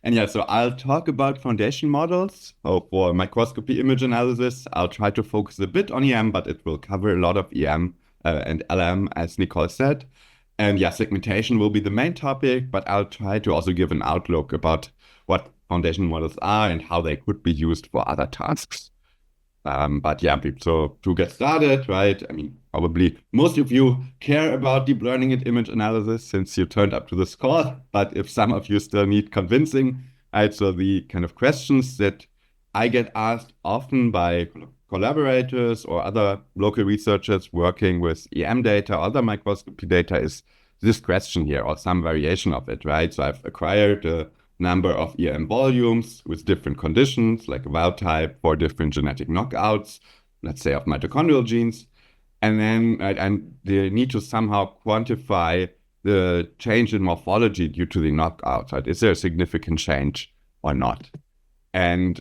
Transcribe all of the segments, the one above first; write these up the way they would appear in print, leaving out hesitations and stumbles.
And yeah, so I'll talk about foundation models. So for microscopy image analysis, I'll try to focus a bit on EM, but it will cover a lot of EM and LM, as Nicole said. And yeah, segmentation will be the main topic, but I'll try to also give an outlook about what foundation models are and how they could be used for other tasks. But yeah, so to get started, right? I mean, probably most of you care about deep learning and image analysis since you turned up to this call. But if some of you still need convincing, right? So the kind of questions that I get asked often by collaborators or other local researchers working with EM data, other microscopy data is this question here or some variation of it, right? So I've acquired a number of EM volumes with different conditions, like wild type for different genetic knockouts, let's say of mitochondrial genes. And then they need to somehow quantify the change in morphology due to the knockout, right? Is there a significant change or not? And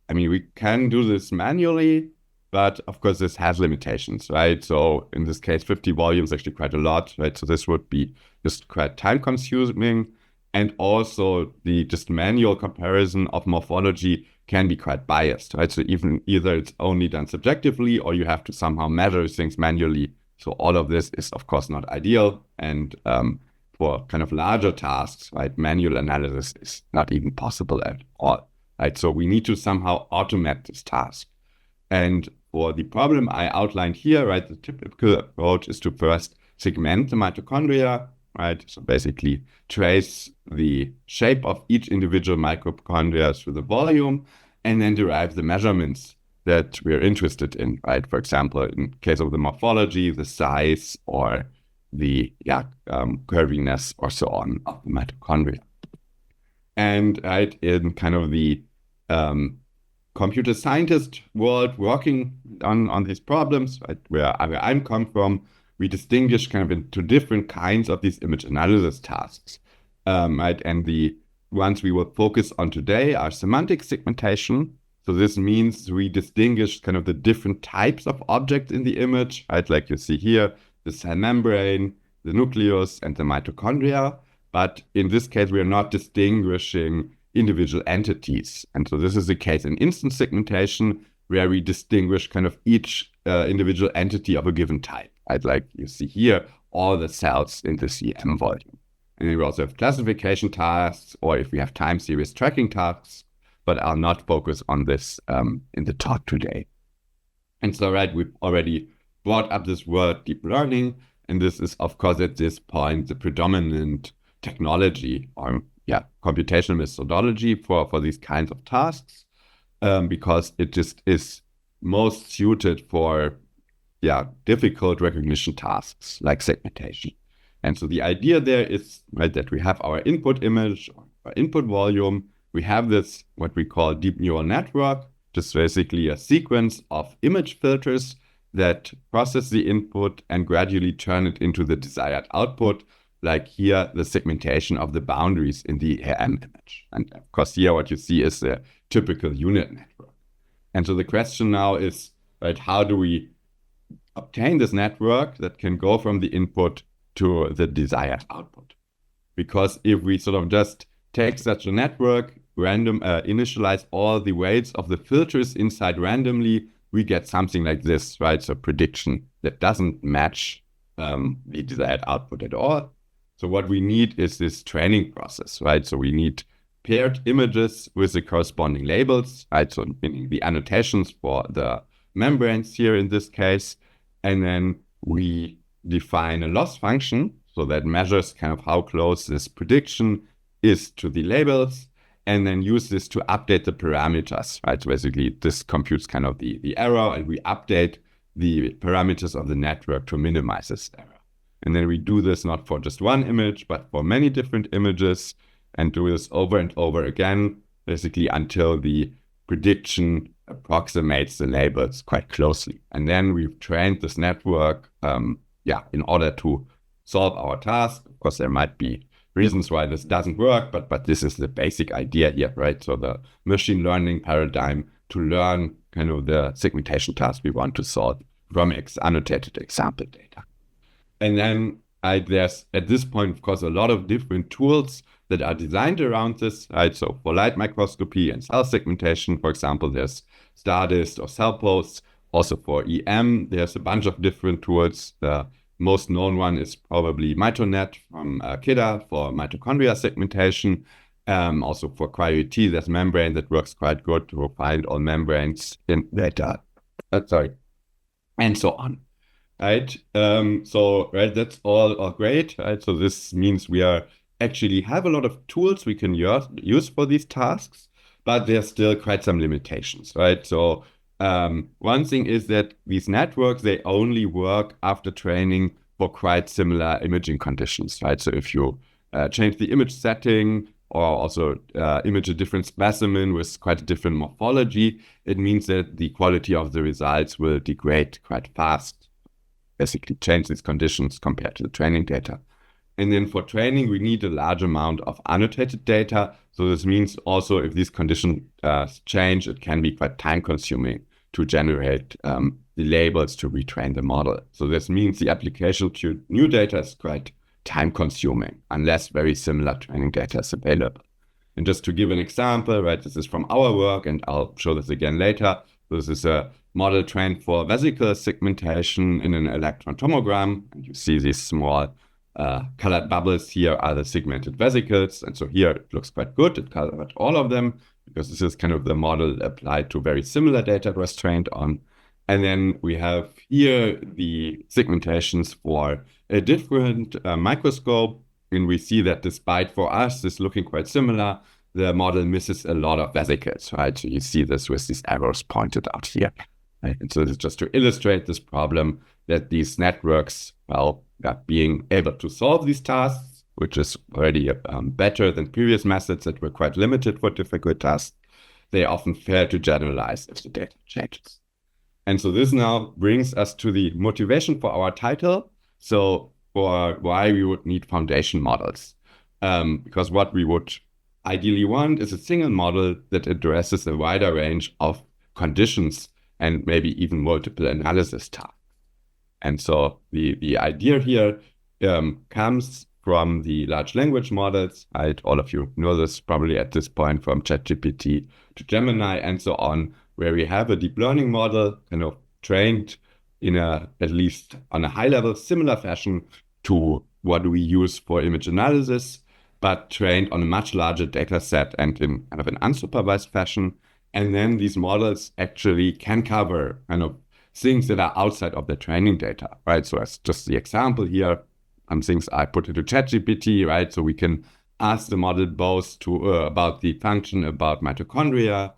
I mean, we can do this manually, but of course this has limitations, right? So in this case, 50 volumes actually quite a lot, right? So this would be just quite time consuming. And also the just manual comparison of morphology can be quite biased, right? So either it's only done subjectively or you have to somehow measure things manually. So all of this is of course not ideal. And for kind of larger tasks, right, manual analysis is not even possible at all, right? So we need to somehow automate this task. And for the problem I outlined here, right, the typical approach is to first segment the mitochondria, right? So basically trace the shape of each individual mitochondria through the volume and then derive the measurements that we're interested in, right? For example, in case of the morphology, the size or the curviness or so on of the mitochondria. And right, in kind of the computer scientist world working on these problems, right, where I'm come from, we distinguish kind of into different kinds of these image analysis tasks, right? And the ones we will focus on today are semantic segmentation. So this means we distinguish kind of the different types of objects in the image, right? Like you see here, the cell membrane, the nucleus, and the mitochondria. But in this case, we are not distinguishing individual entities. And so this is the case in instance segmentation, where we distinguish kind of each individual entity of a given type. Right? Like you see here, all the cells in the EM volume. And then we also have classification tasks, or if we have time series tracking tasks, but I'll not focus on this in the talk today. And so, right, we've already brought up this word deep learning, and this is, of course, at this point, the predominant technology or computational methodology for these kinds of tasks, because it just is most suited for difficult recognition tasks like segmentation. And so the idea there is, right, that we have our input image, our input volume. We have this, what we call deep neural network, just basically a sequence of image filters that process the input and gradually turn it into the desired output, like here, the segmentation of the boundaries in the EM image. And of course, here what you see is the typical unit network. And so the question now is, right, how do we obtain this network that can go from the input to the desired output? Because if we sort of just take such a network, initialize all the weights of the filters inside randomly, we get something like this, right? So prediction that doesn't match the desired output at all. So what we need is this training process, right? So we need paired images with the corresponding labels, right? So meaning the annotations for the membranes here in this case. And then we define a loss function, so that measures kind of how close this prediction is to the labels, and then use this to update the parameters, right? So basically this computes kind of the error, and we update the parameters of the network to minimize this error. And then we do this not for just one image, but for many different images, and do this over and over again, basically until the prediction approximates the labels quite closely. And then we've trained this network in order to solve our task. Of course, there might be reasons why this doesn't work, but this is the basic idea here, right? So the machine learning paradigm to learn kind of the segmentation task we want to solve from annotated example data. And then there's, at this point, of course, a lot of different tools that are designed around this, right? So for light microscopy and cell segmentation, for example, there's STARDIST or CellPost. Also for EM, there's a bunch of different tools. The most known one is probably MitoNet from Kidder for mitochondria segmentation. Also for cryo-ET, there's membrane that works quite good to find all membranes in data. And so on. Right. Right, that's all great. Right. So this means we actually have a lot of tools we can use for these tasks, but there's still quite some limitations. Right. So one thing is that these networks, they only work after training for quite similar imaging conditions. Right. So if you change the image setting or also image a different specimen with quite a different morphology, it means that the quality of the results will degrade quite fast. Basically change these conditions compared to the training data. And then for training, we need a large amount of annotated data. So this means also if these conditions change, it can be quite time consuming to generate the labels to retrain the model. So this means the application to new data is quite time consuming unless very similar training data is available. And just to give an example, right, this is from our work and I'll show this again later. This is a model trained for vesicle segmentation in an electron tomogram. And you see these small colored bubbles here are the segmented vesicles. And so here it looks quite good. It covered all of them because this is kind of the model applied to very similar data it was trained on. And then we have here the segmentations for a different microscope. And we see that despite for us this looking quite similar, the model misses a lot of vesicles, right? So you see this with these arrows pointed out here. Right? And so this is just to illustrate this problem that these networks, well, are being able to solve these tasks, which is already better than previous methods that were quite limited for difficult tasks. They often fail to generalize if the data changes. And so this now brings us to the motivation for our title. So for why we would need foundation models. Because what we would ideally want is a single model that addresses a wider range of conditions and maybe even multiple analysis tasks. And so the idea here comes from the large language models. Right? All of you know this probably at this point, from ChatGPT to Gemini and so on, where we have a deep learning model kind of trained in at least on a high level, similar fashion to what we use for image analysis, but trained on a much larger data set and in kind of an unsupervised fashion. And then these models actually can cover kind of things that are outside of the training data, right? So as just the example here, things I put into ChatGPT, right? So we can ask the model both to about the function about mitochondria.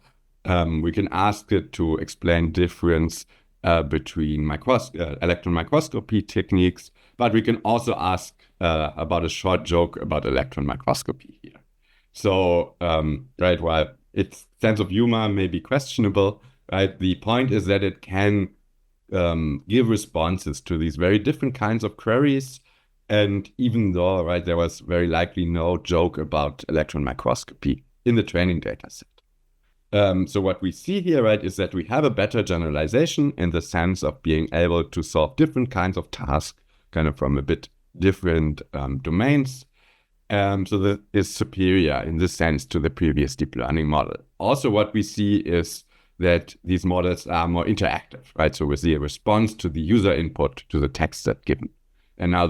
We can ask it to explain difference between electron microscopy techniques, but we can also ask about a short joke about electron microscopy here. So, right, while its sense of humor may be questionable, right, the point is that it can give responses to these very different kinds of queries. And even though, right, there was very likely no joke about electron microscopy in the training data set. So what we see here, right, is that we have a better generalization in the sense of being able to solve different kinds of tasks, kind of from a bit different domains. So that is superior in this sense to the previous deep learning model. Also, what we see is that these models are more interactive, right? So we see a response to the user input to the text that's given. And now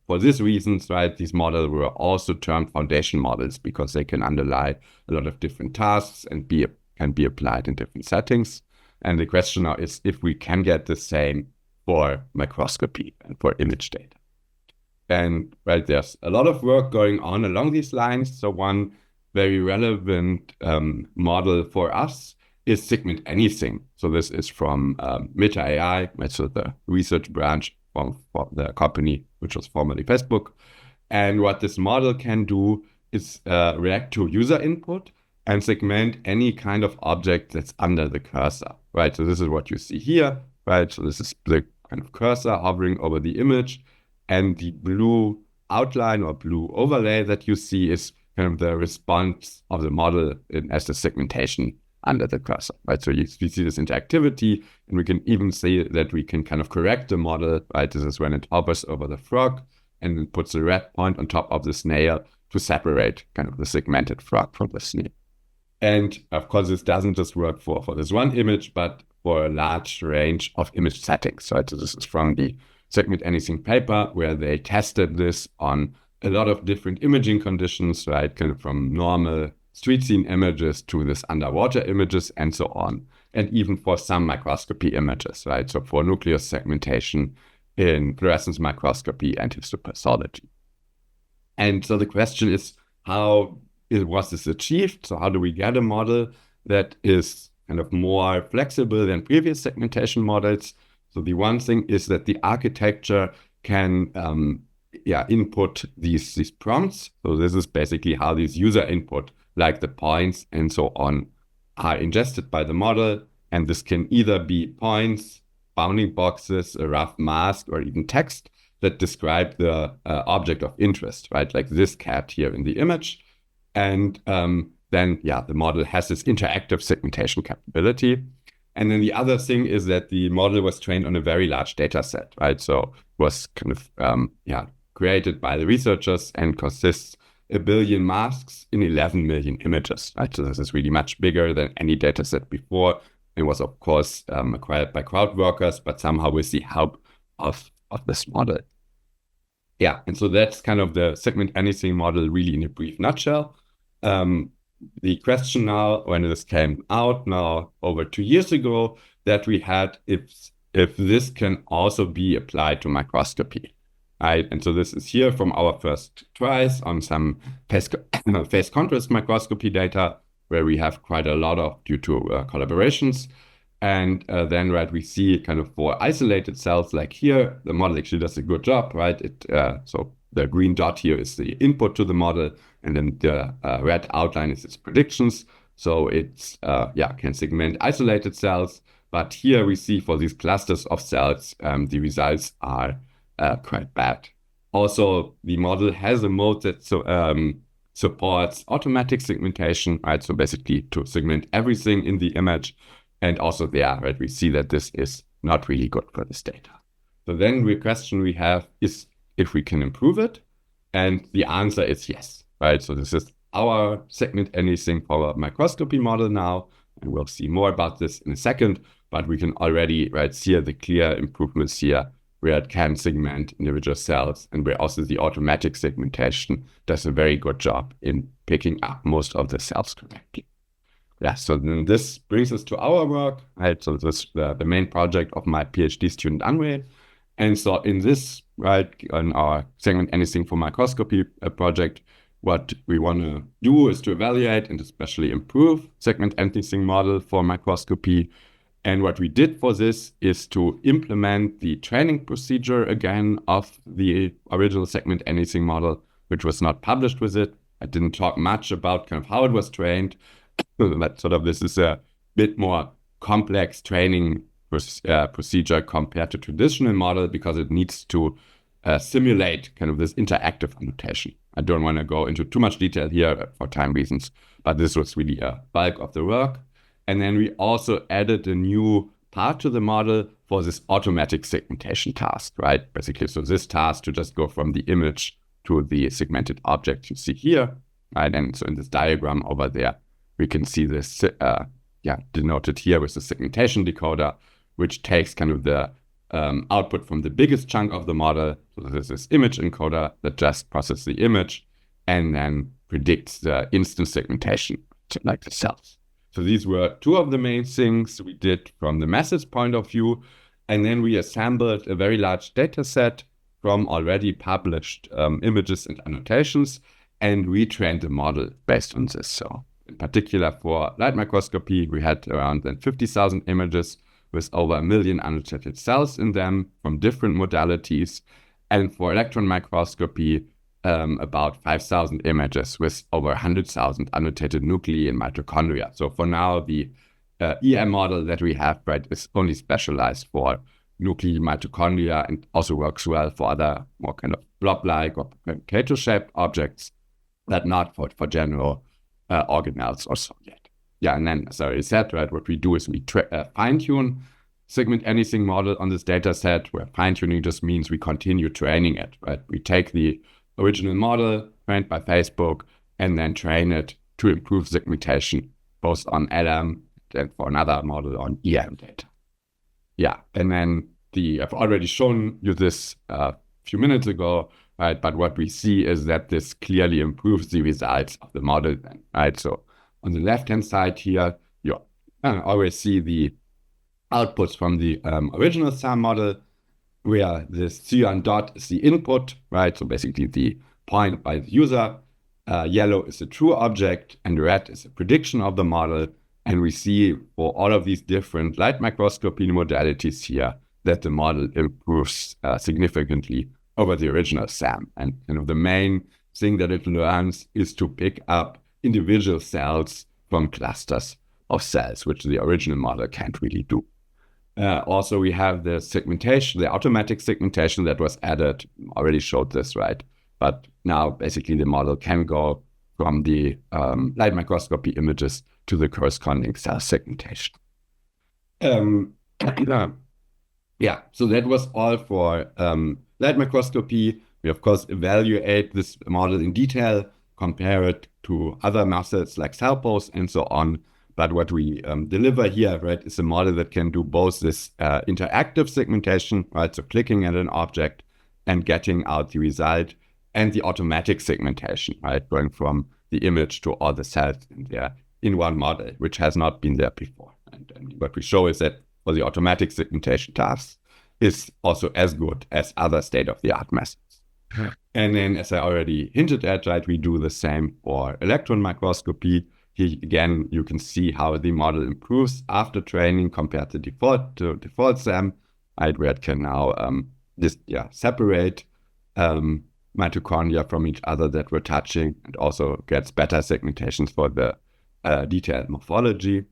for these reasons, right, these models were also termed foundation models because they can underlie a lot of different tasks and can be applied in different settings. And the question now is if we can get the same for microscopy and for image data. And right, there's a lot of work going on along these lines. So one very relevant model for us is Segment Anything. So this is from Meta AI, so the research branch from the company, which was formerly Facebook. And what this model can do is react to user input and segment any kind of object that's under the cursor, right? So this is what you see here, right? So this is the kind of cursor hovering over the image, and the blue outline or blue overlay that you see is kind of the response of the model as the segmentation under the cursor, right? So we see this interactivity, and we can even see that we can kind of correct the model, right? This is when it hovers over the frog and it puts a red point on top of the snail. to separate kind of the segmented frog from the snake. And of course, this doesn't just work for this one image, but for a large range of image settings. Right? So this is from the Segment Anything paper, where they tested this on a lot of different imaging conditions, right? Kind of from normal street scene images to this underwater images and so on. And even for some microscopy images, right? So for nucleus segmentation in fluorescence microscopy and histopathology. And so the question is, how was this achieved? So how do we get a model that is kind of more flexible than previous segmentation models? So the one thing is that the architecture can input these prompts. So this is basically how these user input, like the points and so on, are ingested by the model. And this can either be points, bounding boxes, a rough mask, or even text that describe the object of interest, right? Like this cat here in the image. And then, the model has this interactive segmentation capability. And then the other thing is that the model was trained on a very large data set, right? So it was kind of, created by the researchers and consists 1 billion masks in 11 million images, right? So this is really much bigger than any data set before. It was, of course, acquired by crowd workers, but somehow with the help of this model. Yeah, and so that's kind of the Segment Anything model really in a brief nutshell. The question now, when this came out now over 2 years ago, that we had if this can also be applied to microscopy, right? And so this is here from our first tries on some phase contrast microscopy data, where we have quite a lot of due to collaborations. And then, right, we see kind of for isolated cells like here, the model actually does a good job, right? So the green dot here is the input to the model, and then the red outline is its predictions. So it's can segment isolated cells. But here we see for these clusters of cells, the results are quite bad. Also, the model has a mode that supports automatic segmentation, right? So basically to segment everything in the image. And also there, right, we see that this is not really good for this data. So then the question we have is if we can improve it. And the answer is yes, right? So this is our Segment Anything for our microscopy model now. And we'll see more about this in a second, but we can already, right, see the clear improvements here where it can segment individual cells and where also the automatic segmentation does a very good job in picking up most of the cells correctly. Yeah, so then this brings us to our work, right? So this is the main project of my PhD student, Andre. And so in this, right, on our Segment Anything for microscopy project, what we want to do is to evaluate and especially improve Segment Anything model for microscopy. And what we did for this is to implement the training procedure again of the original Segment Anything model, which was not published with it. I didn't talk much about kind of how it was trained. But sort of this is a bit more complex training procedure compared to traditional model because it needs to simulate kind of this interactive annotation. I don't want to go into too much detail here for time reasons, but this was really a bulk of the work. And then we also added a new part to the model for this automatic segmentation task, right? Basically, so this task to just go from the image to the segmented object you see here, right? And so in this diagram over there, we can see this denoted here with the segmentation decoder, which takes kind of the output from the biggest chunk of the model. So this is image encoder that just processes the image and then predicts the instance segmentation, like the cells. So these were two of the main things we did from the methods point of view. And then we assembled a very large data set from already published images and annotations and retrained the model based on this. So in particular for light microscopy, we had around 50,000 images with over 1 million annotated cells in them from different modalities. And for electron microscopy, about 5,000 images with over 100,000 annotated nuclei and mitochondria. So for now, the EM model that we have, right, is only specialized for nuclei, mitochondria, and also works well for other more kind of blob-like or potato-shaped objects, but not for general organelles or so yet. Yeah, and then, as I already said, right, what we do is we fine-tune Segment Anything model on this data set, where fine-tuning just means we continue training it, right? We take the original model trained by Facebook and then train it to improve segmentation, both on LM and for another model on EM data. Yeah, and then I've already shown you this a few minutes ago, right? But what we see is that this clearly improves the results of the model then, right? So on the left-hand side here, you always see the outputs from the original SAM model, where the cyan dot is the input, right? So basically the point by the user. Yellow is the true object, and red is a prediction of the model. And we see for all of these different light microscopy modalities here that the model improves significantly over the original SAM. And the main thing that it learns is to pick up individual cells from clusters of cells, which the original model can't really do. Also, we have the segmentation, the automatic segmentation that was added. Already showed this, right? But now basically the model can go from the light microscopy images to the corresponding cell segmentation. Yeah, so that was all for light microscopy. We, of course, evaluate this model in detail, compare it to other methods like CellPose and so on. But what we deliver here, right, is a model that can do both this interactive segmentation, right, so clicking at an object and getting out the result, and the automatic segmentation, right, going from the image to all the cells in there in one model, which has not been there before. And what we show is that for the automatic segmentation tasks is also as good as other state-of-the-art methods. And then, as I already hinted at, right, we do the same for electron microscopy. Here again, you can see how the model improves after training compared to default SAM, right, where it can now separate mitochondria from each other that we're touching, and also gets better segmentations for the detailed morphology.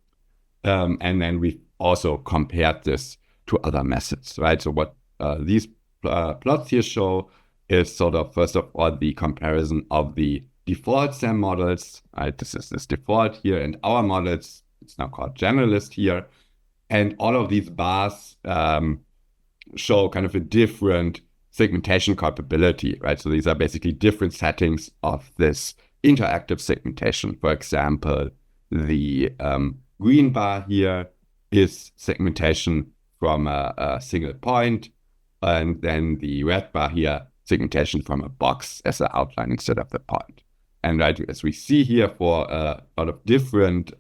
And then we also compared this to other methods, right? So what these plots here show is sort of, first of all, the comparison of the default SAM models, right? This is this default here, and our models, it's now called generalist here. And all of these bars show kind of a different segmentation capability, right? So these are basically different settings of this interactive segmentation. For example, the green bar here is segmentation from a single point, and then the red bar here, segmentation from a box as an outline instead of the point. And right, as we see here for a lot of different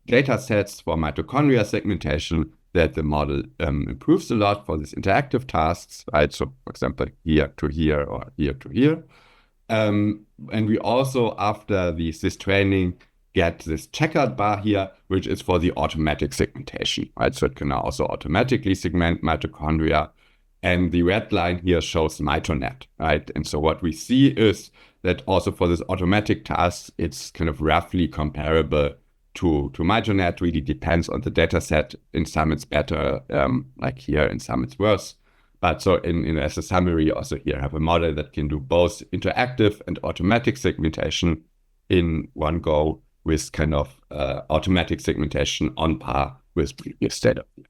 data sets for mitochondria segmentation, that the model improves a lot for these interactive tasks, right? So, for example, here to here or here to here. And we also, after this training, get this checkered bar here, which is for the automatic segmentation, right? So it can also automatically segment mitochondria. And the red line here shows mitonet, right? And so what we see is that also for this automatic task, it's kind of roughly comparable to mitonet. Really depends on the data set. In some it's better, like here, in some it's worse. But so as a summary, also here I have a model that can do both interactive and automatic segmentation in one go, with kind of automatic segmentation on par with previous state-of-the-art.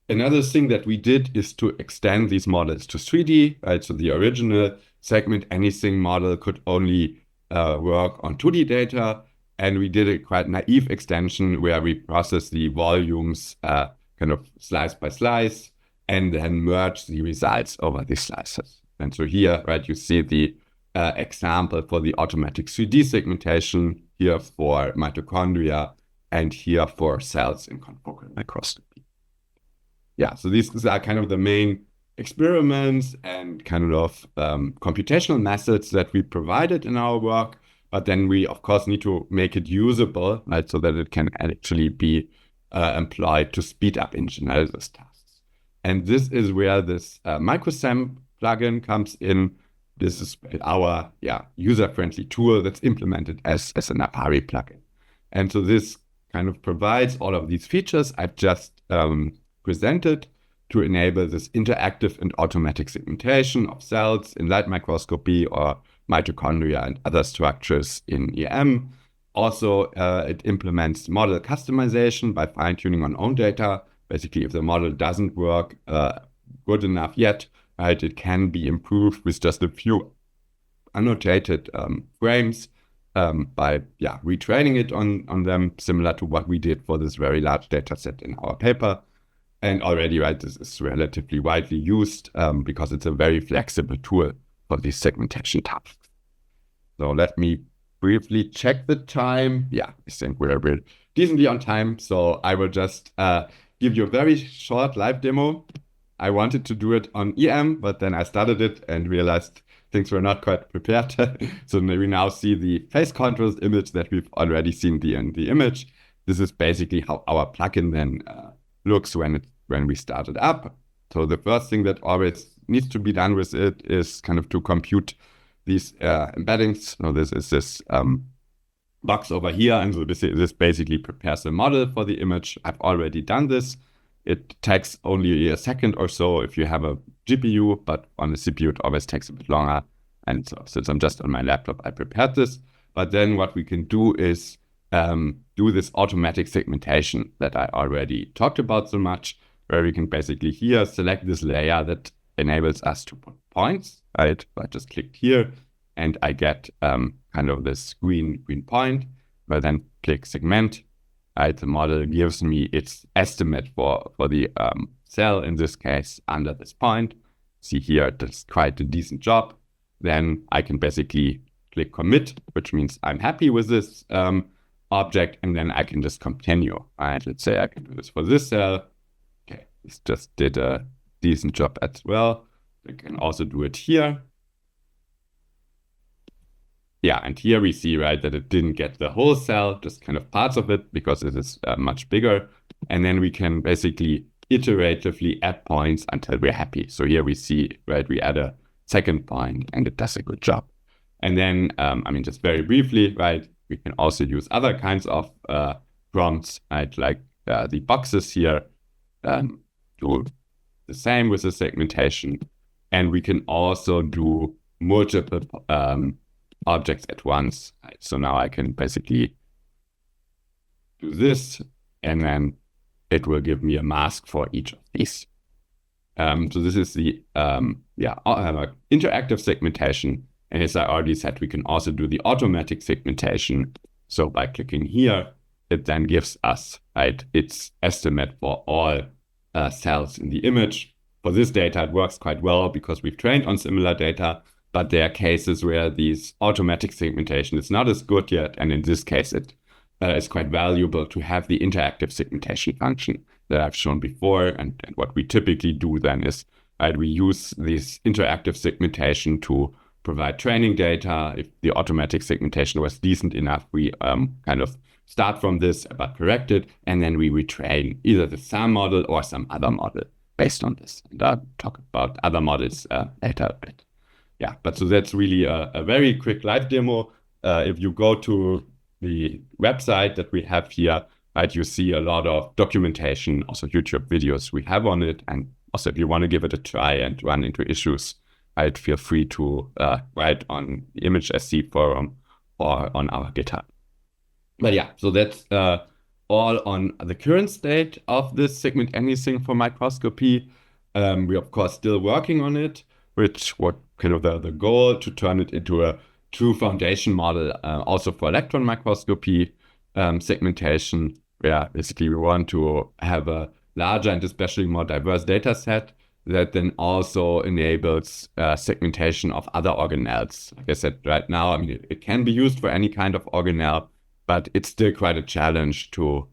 Another thing that we did is to extend these models to 3D, right? So the original segment anything model could only work on 2D data, and we did a quite naive extension where we process the volumes kind of slice by slice, and then merge the results over these slices. And so here, right, you see the example for the automatic 3D segmentation, here for mitochondria, and here for cells in confocal microscopy. Yeah, so these are kind of the main experiments and kind of computational methods that we provided in our work. But then we, of course, need to make it usable, right, so that it can actually be employed to speed up generalist tasks. And this is where this microsam plugin comes in. This is our user-friendly tool that's implemented as a Napari plugin. And so this kind of provides all of these features I've just presented to enable this interactive and automatic segmentation of cells in light microscopy or mitochondria and other structures in EM. Also, it implements model customization by fine-tuning on own data. Basically, if the model doesn't work good enough yet, right, it can be improved with just a few annotated frames by retraining it on them, similar to what we did for this very large data set in our paper. And already, right, this is relatively widely used because it's a very flexible tool for these segmentation tasks. So let me briefly check the time. Yeah, I think we're decently on time. So I will just give you a very short live demo. I wanted to do it on EM, but then I started it and realized things were not quite prepared. So we now see the phase contrast image that we've already seen in the image. This is basically how our plugin then looks when we start it up. So the first thing that always needs to be done with it is kind of to compute these embeddings. So this is this box over here, and so this basically prepares a model for the image. I've already done this. It takes only a second or so if you have a GPU, but on the CPU it always takes a bit longer. And so since I'm just on my laptop, I prepared this. But then what we can do is do this automatic segmentation that I already talked about so much, where we can basically here select this layer that enables us to put points, right? I just clicked here and I get kind of this green point, but then click segment. Right, the model gives me its estimate for the cell, in this case, under this point. See here, it does quite a decent job. Then I can basically click commit, which means I'm happy with this object, and then I can just continue. Right, let's say I can do this for this cell. Okay, this just did a decent job as well. I can also do it here. Yeah, and here we see, right, that it didn't get the whole cell, just kind of parts of it, because it is much bigger. And then we can basically iteratively add points until we're happy. So here we see, right, we add a second point and it does a good job. And then, just very briefly, right, we can also use other kinds of prompts, right, like the boxes here, do the same with the segmentation. And we can also do multiple objects at once. Right? So now I can basically do this, and then it will give me a mask for each of these. So this is the interactive segmentation. And as I already said, we can also do the automatic segmentation. So by clicking here, it then gives us, right, its estimate for all cells in the image. For this data, it works quite well because we've trained on similar data, but there are cases where these automatic segmentation is not as good yet. And in this case, it is quite valuable to have the interactive segmentation function that I've shown before. And what we typically do then is, right, we use this interactive segmentation to provide training data. If the automatic segmentation was decent enough, we kind of start from this, but correct it, and then we retrain either the SAM model or some other model based on this. And I'll talk about other models later a bit. Yeah, but so that's really a very quick live demo. If you go to the website that we have here, right, you see a lot of documentation, also YouTube videos we have on it. And also if you want to give it a try and run into issues, right, feel free to write on the ImageSC forum or on our GitHub. But yeah, so that's all on the current state of this segment anything for microscopy. We're of course still working on it, which what kind of the goal to turn it into a true foundation model, also for electron microscopy segmentation, where basically we want to have a larger and especially more diverse data set that then also enables segmentation of other organelles. Like I said, right now, it can be used for any kind of organelle, but it's still quite a challenge to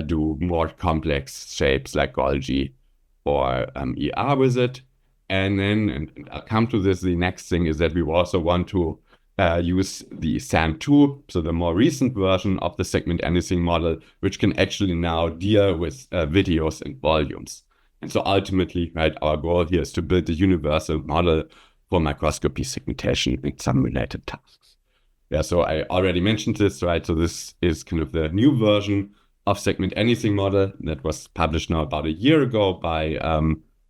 do more complex shapes like Golgi or ER with it. And then, and I'll come to this, the next thing is that we also want to use the SAM2, so the more recent version of the segment anything model, which can actually now deal with videos and volumes. And so ultimately, right, our goal here is to build a universal model for microscopy segmentation and some related tasks. Yeah, so I already mentioned this, right? So this is kind of the new version of segment anything model that was published now about a year ago by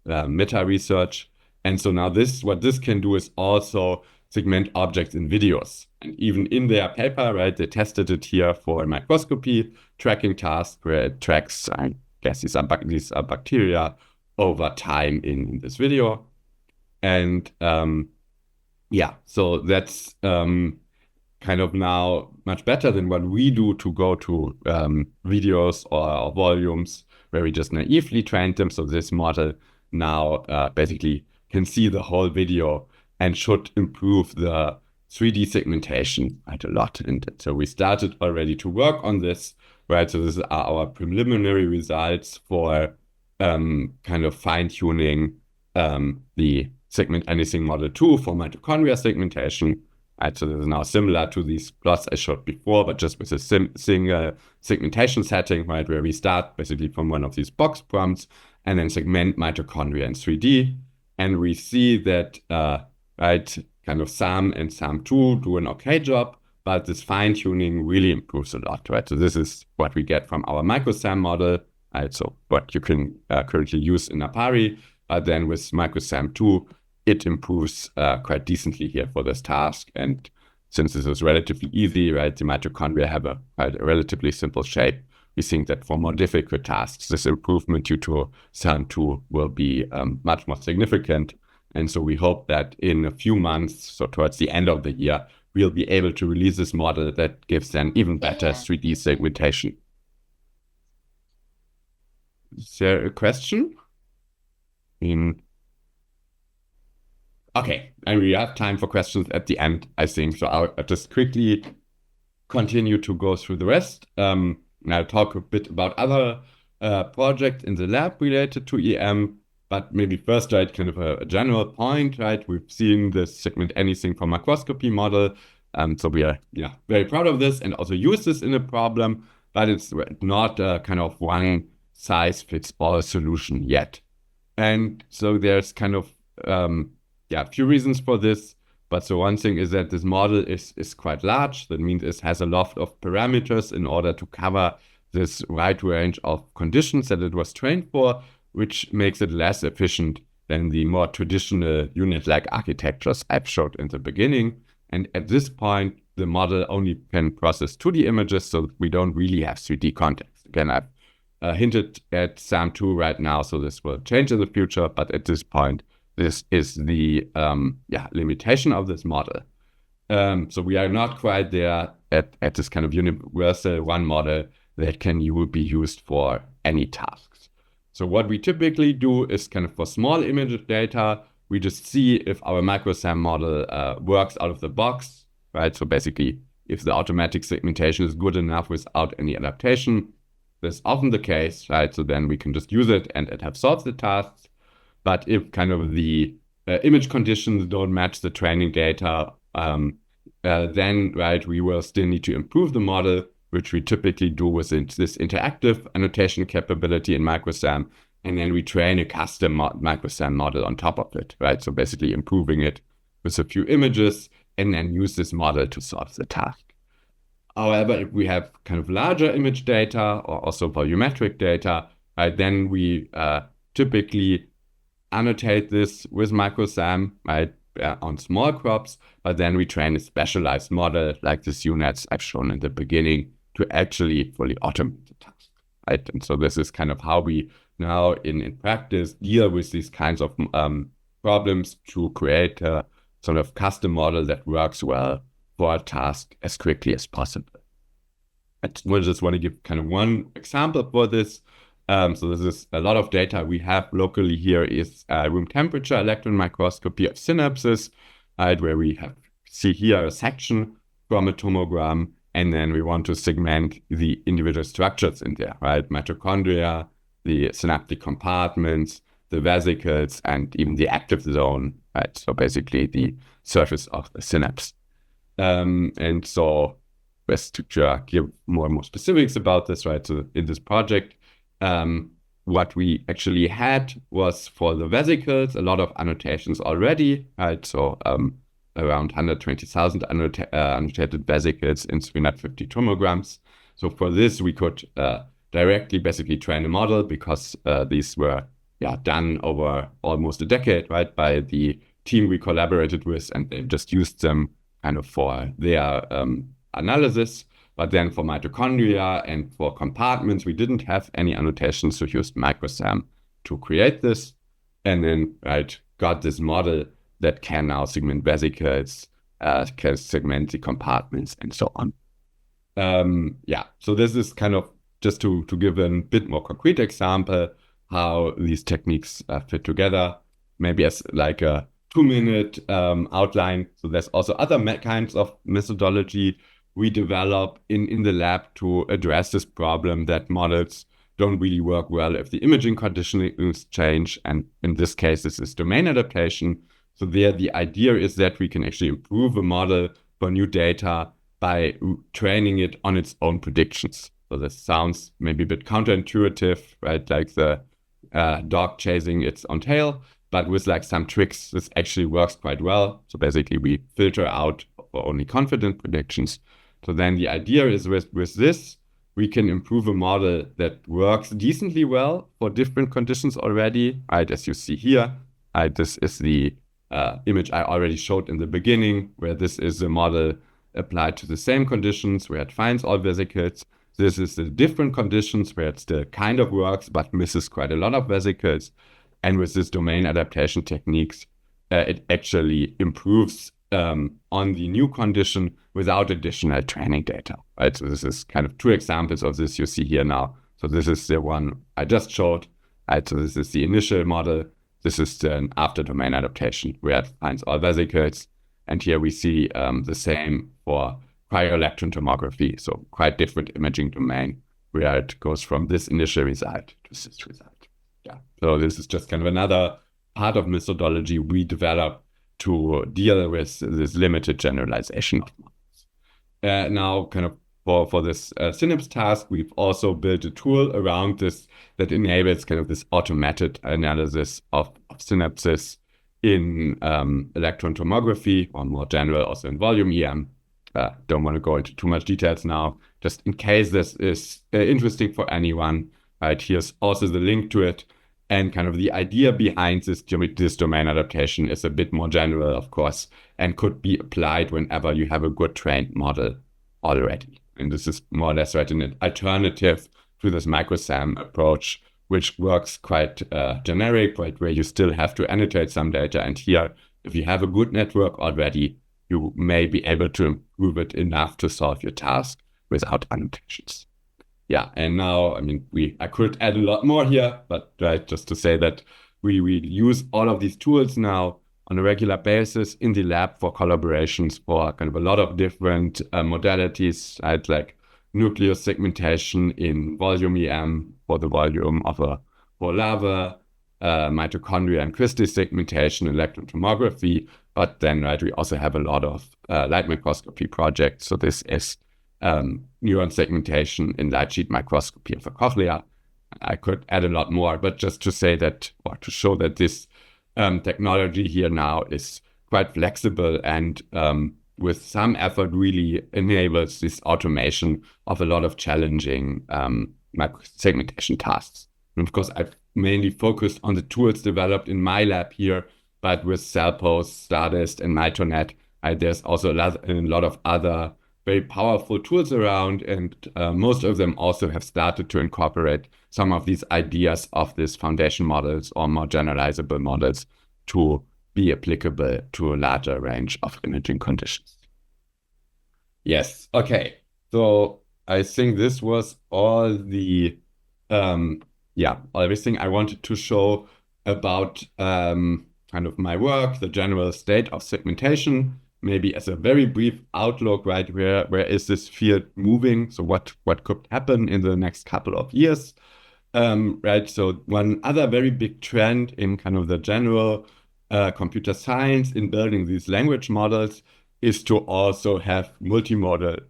Meta Research. And so now what this can do is also segment objects in videos. And even in their paper, right, they tested it here for a microscopy tracking task where it tracks, I guess these are bacteria over time in this video. And yeah, so that's kind of now much better than what we do to go to videos or volumes where we just naively trained them. So this model now basically can see the whole video and should improve the 3D segmentation quite a lot. And so we started already to work on this, right? So these are our preliminary results for kind of fine-tuning the segment anything model 2 for mitochondria segmentation. Right, so this is now similar to these plots I showed before, but just with a single segmentation setting, right, where we start basically from one of these box prompts and then segment mitochondria in 3D. And we see that, right, kind of SAM and SAM2 do an okay job, but this fine-tuning really improves a lot, right? So this is what we get from our microsam model, right? So what you can currently use in Napari, but then with microsam2, it improves quite decently here for this task. And since this is relatively easy, right, the mitochondria have a relatively simple shape, we think that for more difficult tasks, this improvement due to SAM2 will be much more significant. And so we hope that in a few months, so towards the end of the year, we'll be able to release this model that gives an even better 3D segmentation. Is there a question? Okay, and we have time for questions at the end, I think. So I'll just quickly continue to go through the rest. And I'll talk a bit about other projects in the lab related to EM, but maybe first, right, kind of a general point, right? We've seen this segment anything from microscopy model. So we are very proud of this and also use this in a problem, but it's not a kind of one size fits all solution yet. And so there's kind of a few reasons for this, but so one thing is that this model is quite large. That means it has a lot of parameters in order to cover this wide range of conditions that it was trained for, which makes it less efficient than the more traditional unit-like architectures I've showed in the beginning. And at this point, the model only can process 2D images, so we don't really have 3D context. Again, I've hinted at SAM2 right now, so this will change in the future, but at this point, this is the limitation of this model. So we are not quite there at this kind of universal one model that can be used for any tasks. So what we typically do is kind of for small image data, we just see if our microsam model works out of the box, right? So basically, if the automatic segmentation is good enough without any adaptation, that's often the case, right? So then we can just use it and it have solved the tasks. But if kind of the image conditions don't match the training data, then, right, we will still need to improve the model, which we typically do with this interactive annotation capability in microsam, and then we train a custom microsam model on top of it, right? So basically improving it with a few images and then use this model to solve the task. However, if we have kind of larger image data or also volumetric data, right, then we typically annotate this with microsam, right, on small crops, but then we train a specialized model like this units I've shown in the beginning to actually fully automate the task, right? And so this is kind of how we now in practice deal with these kinds of problems to create a sort of custom model that works well for a task as quickly as possible. I just want to give kind of one example for this. So this is a lot of data we have locally here is room temperature electron microscopy of synapses, right, where we see here a section from a tomogram, and then we want to segment the individual structures in there, right? Mitochondria, the synaptic compartments, the vesicles, and even the active zone, right? So basically the surface of the synapse. And so just to give more and more specifics about this, right? So in this project, what we actually had was for the vesicles, a lot of annotations already, right? So around 120,000 annotated vesicles in 350 tomograms. So for this, we could directly basically train a model because these were done over almost a decade, right, by the team we collaborated with, and they just used them kind of for their analysis. But then for mitochondria and for compartments, we didn't have any annotations, so used microsam to create this, and then got this model that can now segment vesicles, can segment the compartments, and so on. So this is kind of just to give a bit more concrete example how these techniques fit together, maybe as like a 2-minute outline. So there's also other kinds of methodology we develop in the lab to address this problem that models don't really work well if the imaging conditions change. And in this case, this is domain adaptation. So there, the idea is that we can actually improve a model for new data by training it on its own predictions. So this sounds maybe a bit counterintuitive, right? Like the dog chasing its own tail, but with like some tricks, this actually works quite well. So basically we filter out for only confident predictions. So then the idea is with this, we can improve a model that works decently well for different conditions already, right? As you see here, this is the image I already showed in the beginning, where this is a model applied to the same conditions, where it finds all vesicles. This is the different conditions where it still kind of works, but misses quite a lot of vesicles. And with this domain adaptation techniques, it actually improves on the new condition without additional training data, right? So this is kind of 2 examples of this you see here now. So this is the one I just showed, right? So this is the initial model. This is the after domain adaptation where it finds all vesicles. And here we see the same for cryo-electron tomography. So quite different imaging domain where it goes from this initial result to this result. Yeah. So this is just kind of another part of methodology we develop to deal with this limited generalization of models. Now, kind of for this synapse task, we've also built a tool around this that enables kind of this automated analysis of synapses in electron tomography, or more general, also in volume EM. Don't want to go into too much details now, just in case this is interesting for anyone. Right, here's also the link to it. And kind of the idea behind this domain adaptation is a bit more general, of course, and could be applied whenever you have a good trained model already. And this is more or less right an alternative to this microsam approach, which works quite generic, right, where you still have to annotate some data. And here, if you have a good network already, you may be able to improve it enough to solve your task without annotations. Yeah, and now, I mean, I could add a lot more here, but right, just to say that we use all of these tools now on a regular basis in the lab for collaborations for kind of a lot of different modalities, right? Like nucleus segmentation in volume EM for the volume of a whole lava, mitochondria and crystal segmentation, electron tomography. But then, right, we also have a lot of light microscopy projects. So this is neuron segmentation in light sheet microscopy of a cochlea. I could add a lot more, but just to say that, or to show that this technology here now is quite flexible and with some effort really enables this automation of a lot of challenging segmentation tasks. And of course, I've mainly focused on the tools developed in my lab here, but with CellPost, Stardust, and MitoNet, there's also a lot of other very powerful tools around, and most of them also have started to incorporate some of these ideas of these foundation models or more generalizable models to be applicable to a larger range of imaging conditions. Yes, okay. So I think this was all the, everything I wanted to show about kind of my work, the general state of segmentation. Maybe as a very brief outlook, right, where is this field moving? So what could happen in the next couple of years, right? So one other very big trend in kind of the general computer science in building these language models is to also have multimodal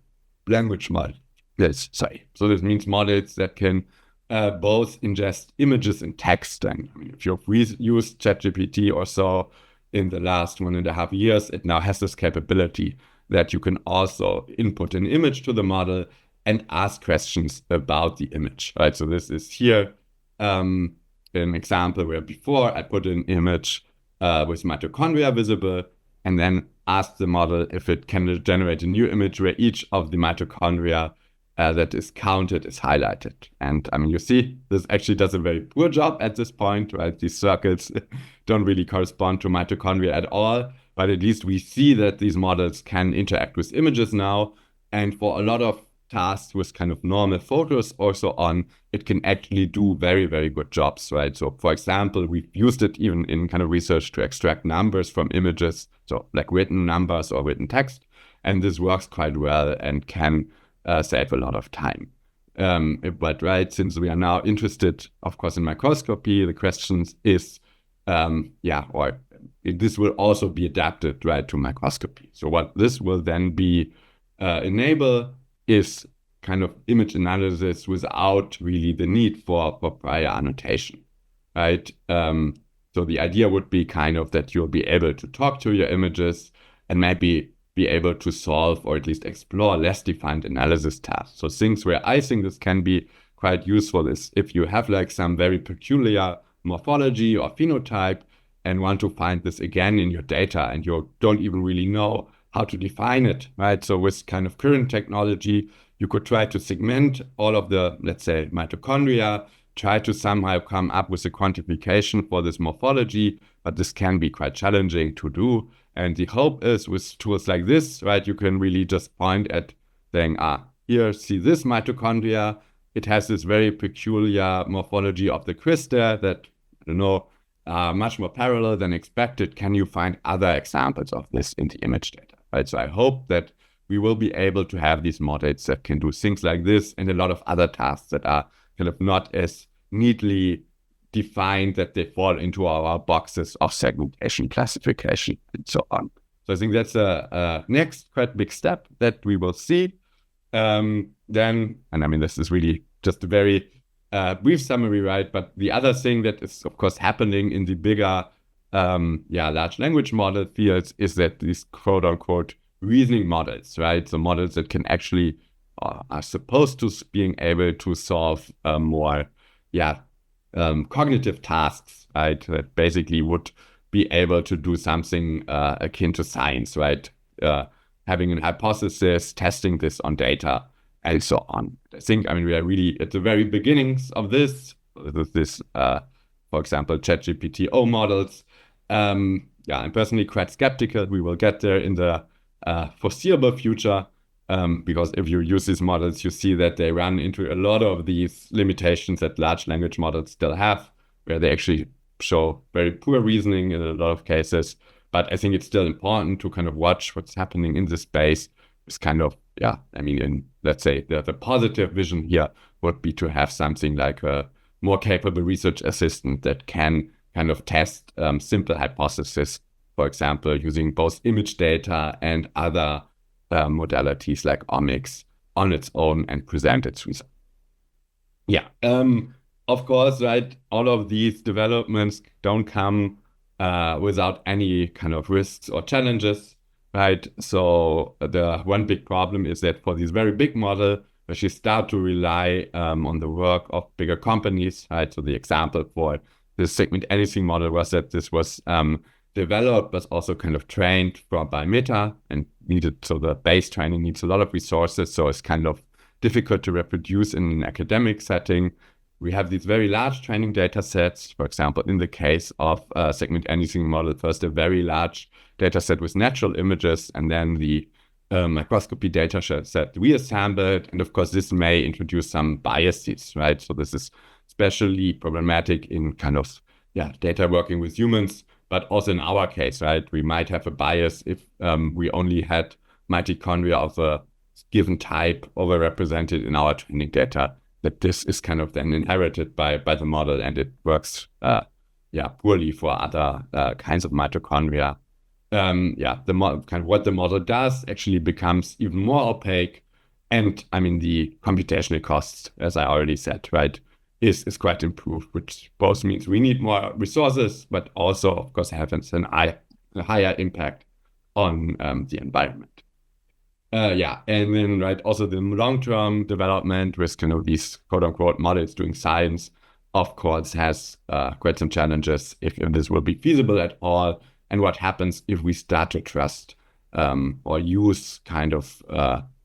language models. Yes, sorry. So this means models that can both ingest images and text. And I mean, if you've used ChatGPT or so, in the last 1.5 years, it now has this capability that you can also input an image to the model and ask questions about the image, right? So this is here an example where before I put an image with mitochondria visible and then ask the model if it can generate a new image where each of the mitochondria that is counted is highlighted. And I mean, you see, this actually does a very poor job at this point, right? These circles don't really correspond to mitochondria at all, but at least we see that these models can interact with images now. And for a lot of tasks with kind of normal photos also on, it can actually do very, very good jobs, right? So for example, we've used it even in kind of research to extract numbers from images, so like written numbers or written text. And this works quite well and can save a lot of time. But right, since we are now interested, of course, in microscopy, the question is, or this will also be adapted, right, to microscopy. So what this will then be enable is kind of image analysis without really the need for prior annotation, right? So the idea would be kind of that you'll be able to talk to your images and maybe be able to solve or at least explore less defined analysis tasks. So things where I think this can be quite useful is if you have like some very peculiar morphology or phenotype and want to find this again in your data and you don't even really know how to define it, right? So with kind of current technology, you could try to segment all of the, let's say, mitochondria, try to somehow come up with a quantification for this morphology, but this can be quite challenging to do. And the hope is with tools like this, right, you can really just point at saying, here, see this mitochondria, it has this very peculiar morphology of the crystal that, I don't know, much more parallel than expected. Can you find other examples of this in the image data, right? So I hope that we will be able to have these models that can do things like this and a lot of other tasks that are kind of not as neatly defined that they fall into our boxes of segmentation, classification, and so on. So I think that's a next quite big step that we will see. Then, and I mean, this is really just a very brief summary, right? But the other thing that is, of course, happening in the bigger, large language model fields is that these quote unquote reasoning models, right? So models that can actually are supposed to being able to solve more, cognitive tasks, right? That basically would be able to do something akin to science, right? Having an hypothesis, testing this on data, and so on. I think, I mean, we are really at the very beginnings of this, for example, ChatGPT-O models. I'm personally quite skeptical we will get there in the foreseeable future, because if you use these models, you see that they run into a lot of these limitations that large language models still have, where they actually show very poor reasoning in a lot of cases. But I think it's still important to kind of watch what's happening in this space. It's kind of, let's say the positive vision here would be to have something like a more capable research assistant that can kind of test simple hypotheses, for example, using both image data and other modalities like omics on its own and present its results. Of course, right, all of these developments don't come without any kind of risks or challenges, right? So the one big problem is that for these very big models, which you start to rely on the work of bigger companies, right? So the example for the segment anything model was that this was developed but also kind of trained by Meta and so the base training needs a lot of resources, so it's kind of difficult to reproduce in an academic setting. We have these very large training data sets. For example, in the case of segment anything model, first a very large data set with natural images, and then the microscopy data set reassembled. And of course, this may introduce some biases, right? So this is especially problematic in kind of data working with humans, but also in our case, right? We might have a bias if we only had mitochondria of a given type overrepresented in our training data, that this is kind of then inherited by the model, and it works poorly for other kinds of mitochondria. What the model does actually becomes even more opaque, and I mean the computational costs, as I already said, right, is quite improved, which both means we need more resources, but also, of course, has a higher impact on the environment. And then, right, also the long-term development with kind of these quote-unquote models doing science, of course, has quite some challenges if this will be feasible at all, and what happens if we start to trust or use kind of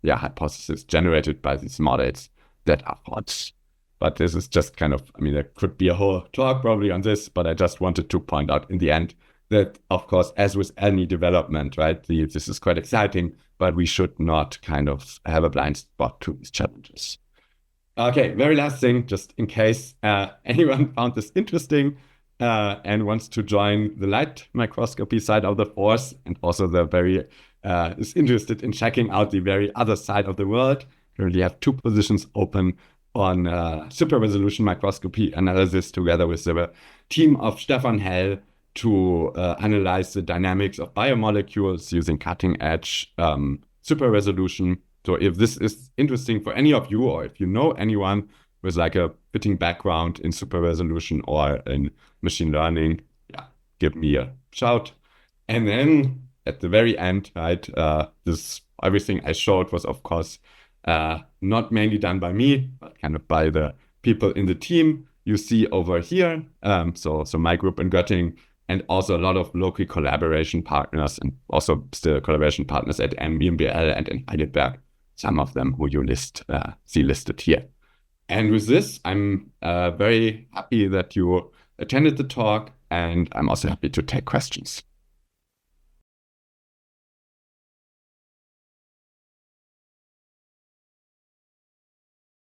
hypotheses generated by these models that are hot. But this is just kind of, I mean, there could be a whole talk probably on this, but I just wanted to point out in the end that, of course, as with any development, right, this is quite exciting, but we should not kind of have a blind spot to these challenges. Okay, very last thing, just in case anyone found this interesting and wants to join the light microscopy side of the force, and also is interested in checking out the very other side of the world. Currently have 2 positions open on super resolution microscopy analysis together with the team of Stefan Hell to analyze the dynamics of biomolecules using cutting edge super resolution. So if this is interesting for any of you, or if you know anyone with like a fitting background in super resolution or in machine learning, give me a shout. And then at the very end, right, this everything I showed was, of course, not mainly done by me, but kind of by the people in the team you see over here. So my group in Göttingen, and also a lot of local collaboration partners, and also still collaboration partners at MBMBL and in Heidelberg, some of them who you see listed here. And with this, I'm very happy that you attended the talk, and I'm also happy to take questions.